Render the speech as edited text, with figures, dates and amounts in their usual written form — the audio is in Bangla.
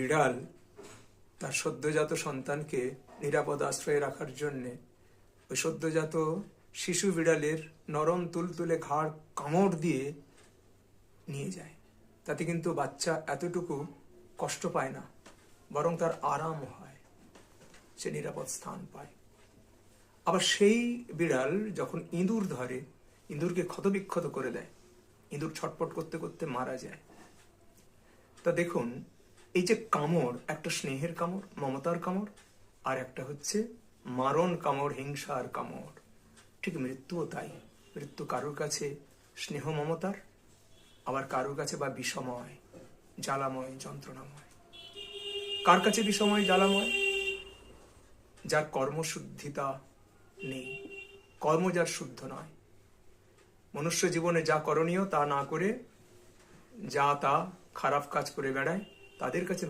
বিড়াল তার সদ্যজাত সন্তানকে নিরাপদ আশ্রয়ে রাখার জন্যে ওই সদ্যজাত শিশু বিড়ালের নরম তুলতুলে ঘাড় কামড় দিয়ে নিয়ে যায়। তাতে কিন্তু বাচ্চা এতটুকু কষ্ট পায় না, বরং তার আরাম হয়, সে নিরাপদ স্থান পায়। আবার সেই বিড়াল যখন ইঁদুর ধরে, ইঁদুরকে ক্ষতবিক্ষত করে দেয়, ইঁদুর ছটপট করতে করতে মারা যায়। তা দেখুন, এই যে কামড়, একটা স্নেহের কামড়, মমতার কামড়, আর একটা হচ্ছে মারণ কামড়, হিংসার কামড়। ঠিক মৃত্যুও তাই। মৃত্যু কারোর কাছে স্নেহ মমতার, আবার কারোর কাছে বা বিষময়, জ্বালাময়, যন্ত্রণাময়। কার কাছে বিষময়, জ্বালাময়? যার কর্মশুদ্ধিতা নেই, কর্ম যার শুদ্ধ নয়, মনুষ্য জীবনে যা করণীয় তা না করে যা তা খারাপ কাজ করে বেড়ায়, তাদের কাছে